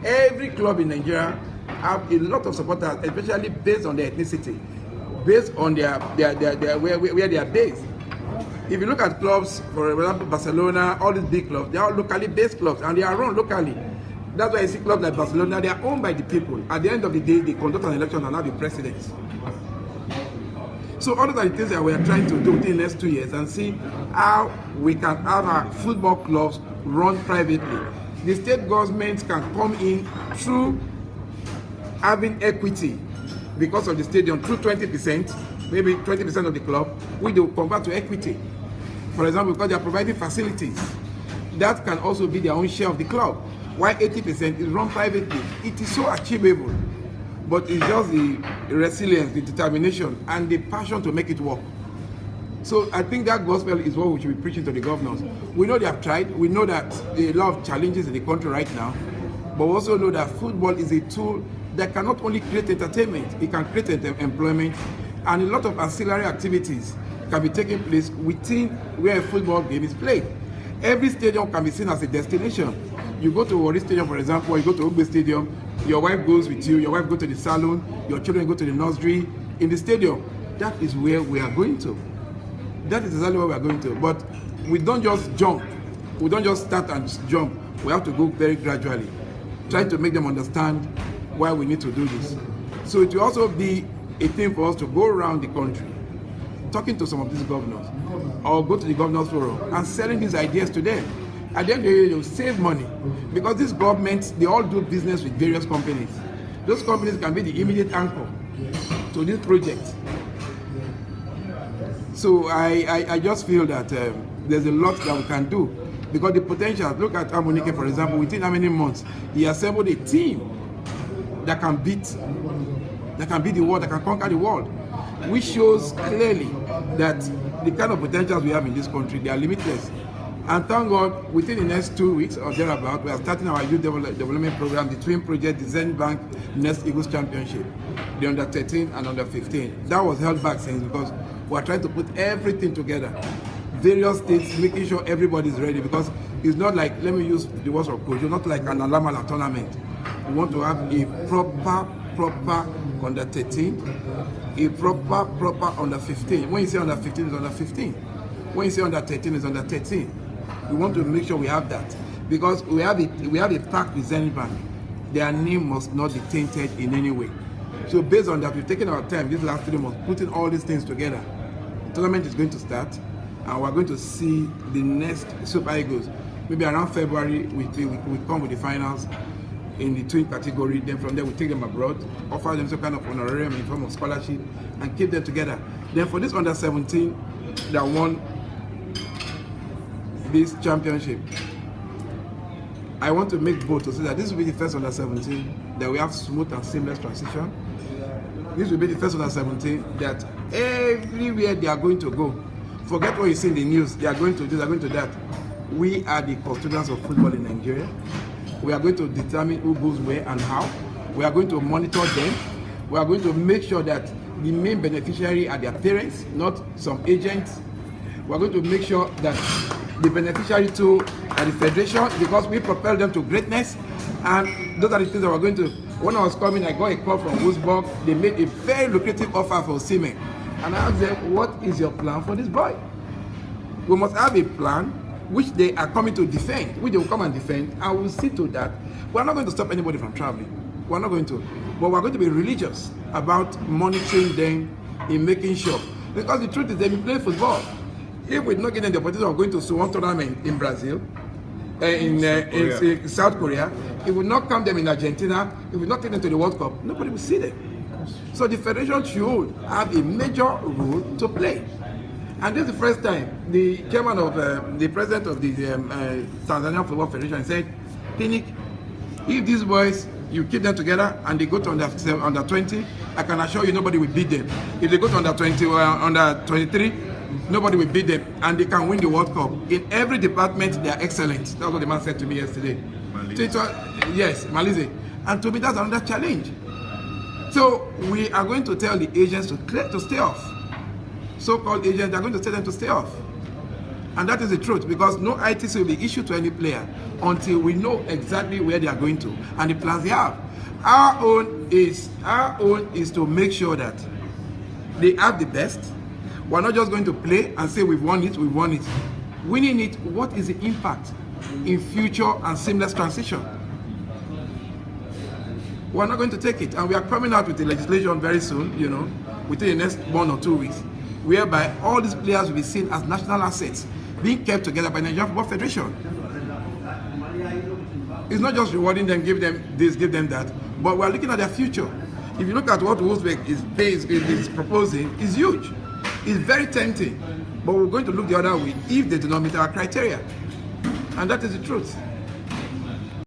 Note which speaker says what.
Speaker 1: Every club in Nigeria have a lot of supporters, especially based on their ethnicity, based on their where they are based. If you look at clubs, for example, Barcelona, all these big clubs, they are locally based clubs and they are run locally. That's why you see clubs like Barcelona, they are owned by the people. At the end of the day, they conduct an election and have a president. So all of the things that we are trying to do within the next 2 years and see how we can have our football clubs run privately. The state government can come in through having equity because of the stadium through 20%, maybe 20% of the club, which they will convert to equity. For example, because they are providing facilities. That can also be their own share of the club. While 80% is run privately. It is so achievable. But it's just the resilience, the determination, and the passion to make it work. So I think that gospel is what we should be preaching to the governors. We know they have tried. We know that there are a lot of challenges in the country right now. But we also know that football is a tool that can not only create entertainment, it can create employment, and a lot of ancillary activities can be taking place within where a football game is played. Every stadium can be seen as a destination. You go to Warri Stadium, for example, or you go to Ugbe Stadium, your wife goes with you, your wife goes to the salon, your children go to the nursery. In the stadium, that is where we are going to. That is exactly where we are going to. But we don't just jump. We don't just start and jump. We have to go very gradually, trying to make them understand why we need to do this. So it will also be a thing for us to go around the country, talking to some of these governors, or go to the governors forum and selling these ideas to them. At the end of the day, they will save money because these governments, they all do business with various companies. Those companies can be the immediate anchor to this project. So I just feel that there's a lot that we can do because the potential. Look at Amaju Pinnick, for example. Within how many months he assembled a team that can beat the world, that can conquer the world, which shows clearly that the kind of potentials we have in this country, they are limitless. And thank God, within the next 2 weeks or thereabout, we are starting our youth development program, the twin project, the Zen Bank Next Eagles Championship, the under 13 and under 15. That was held back since because we are trying to put everything together, various states, making sure everybody is ready because it's not like, let me use the words of coach, it's not like an Alamala tournament. We want to have a proper under 13, a proper under 15. When you say under 15, it's under 15. When you say under 13, it's under 13. We want to make sure we have that because we have a pact with Zenith Bank. Their name must not be tainted in any way. So based on that, we've taken our time these last 3 months, putting all these things together. The tournament is going to start, and we're going to see the next Super Eagles. Maybe around February, we come with the finals in the twin category. Then from there, we take them abroad, offer them some kind of honorarium in form of scholarship, and keep them together. Then for this under 17 that won this championship, I want to make bold to say that this will be the first under 17 that we have smooth and seamless transition. This will be the first under 17 that everywhere they are going to go, forget what you see in the news, they are going to this, they are going to that. We are the custodians of football in Nigeria. We are going to determine who goes where and how. We are going to monitor them. We are going to make sure that the main beneficiary are their parents, not some agents. We are going to make sure that the beneficiary too are the federation because we propel them to greatness, and those are the things that we're going to. When I was coming, I got a call from Wolfsburg. They made a very lucrative offer for Seaman, and I asked them, what is your plan for this boy? We must have a plan which they are coming to defend, which they will come and defend, and we'll see to that. We're not going to stop anybody from traveling. We're not going to, but we're going to be religious about monitoring them in making sure, because the truth is they've been playing football. If we're not getting the opportunity of going to Suwon tournament in Brazil, in South Korea, if we not come them in Argentina, if we not take them to the World Cup, nobody will see them. So the federation should have a major role to play. And this is the first time the chairman of the president of the Tanzania Football Federation said, Pinnick, if these boys, you keep them together and they go to under 20, I can assure you nobody will beat them. If they go to under 20 or under 23, nobody will beat them, and they can win the World Cup. In every department, they are excellent. That's what the man said to me yesterday. Yes, Malize. And to me, that's another challenge. So we are going to tell the agents to stay off. So-called agents, they are going to tell them to stay off. And that is the truth, because no ITC will be issued to any player until we know exactly where they are going to and the plans they have. Our own is to make sure that they have the best. We're not just going to play and say we've won it, we've won it. Winning it, what is the impact in future and seamless transition? We're not going to take it, and we are coming out with the legislation very soon, you know, within the next 1 or 2 weeks, whereby all these players will be seen as national assets being kept together by the Nigerian Football Federation. It's not just rewarding them, give them this, give them that, but we're looking at their future. If you look at what Wolfsburg is proposing, it's huge. It's very tempting, but we're going to look the other way if they do not meet our criteria. And that is the truth.